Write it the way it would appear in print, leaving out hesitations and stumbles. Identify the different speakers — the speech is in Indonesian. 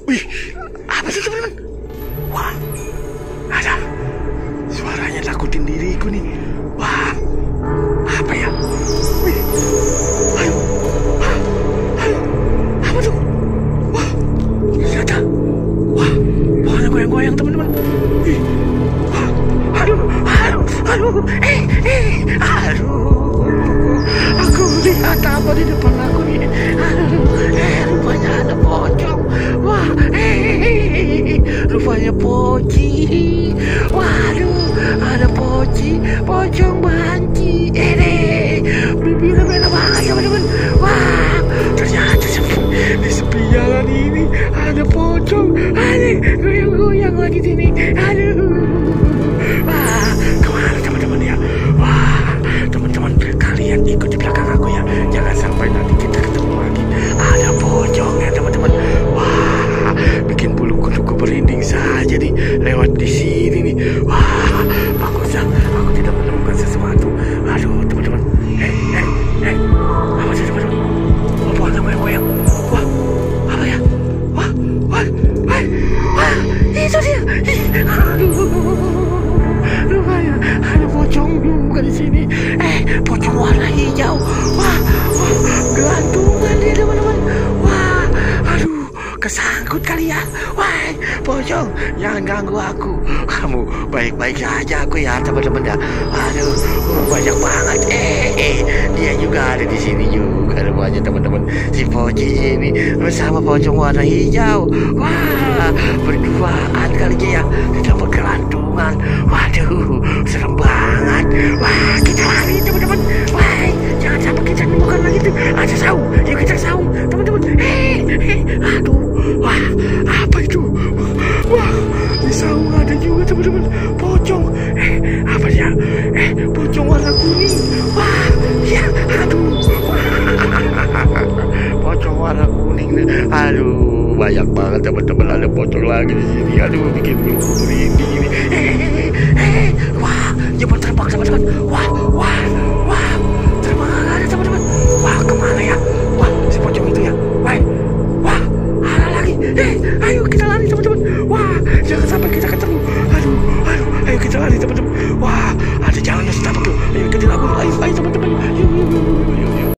Speaker 1: Wih, apa sih teman-teman? Wah, ada suaranya takutin diriku nih. Wah, apa ya? Wih, ayo, ayo, apa tuh? Wah, ternyata, wah, pohonnya goyang-goyang teman-teman. Wih, wah, aduh, aku lihat apa di depan aku nih? Rupanya ada pocong. Wah, rupanya poci. Waduh, ada poci, pocong banci. Bibirnya merah banget teman-teman. Wah, ternyata di sepi jalan ini ada pocong. Goyang-goyang lagi sini. Aduh. Wah, kemana teman-teman ya? Wah, teman-teman kalian ikut di belakang aku ya. Jangan sampai nanti kita ketemu lagi ada pocongnya teman-teman. Wah, bikin bulu kuduku berinding saja nih lewat di sini nih. Wah, bagusnya aku tidak menemukan sesuatu. Aduh teman-teman. Apa sih teman-teman? Oh, pohonnya goyang-goyang. Wah, apa ya? Wah, itu dia. Aduh, rupanya ada pocong juga di sini. Pocong warna hijau. Wah, gelantungan dia teman-teman. Wah, aduh, kesangkut kali ya. Wah, pocong, jangan ganggu aku. Kamu baik-baik saja aku ya teman-teman ya. Aduh, banyak banget. Dia juga ada di sini juga rupanya teman-teman. Si poci ini bersama pocong warna hijau. Wah, berduaan kali ya. Tidak bergelantungan. Waduh, serem banget. Wah, kita lari teman-teman. Wah, jangan sampai kita nemukan lagi tuh. Ada saung, yuk kita saung teman-teman. Aduh, wah, apa itu? Wah, di saung ada juga teman-teman. Pocong. Apa ya? Pocong warna kuning. Wah, ya, aduh. Pocong warna kuning. Aduh, banyak banget teman-teman. Ada pocong lagi di sini. Aduh, bikin bulu merinding ini. Wah, coba terbang teman-teman. Wah, terbang ada teman-teman. Wah, kemana ya? Wah, si pocong itu ya. Wah, ada lagi. Ayo kita lari teman-teman. Wah, jangan sampai kita ketemu. Aduh, ayo kita lari teman-teman. Wah,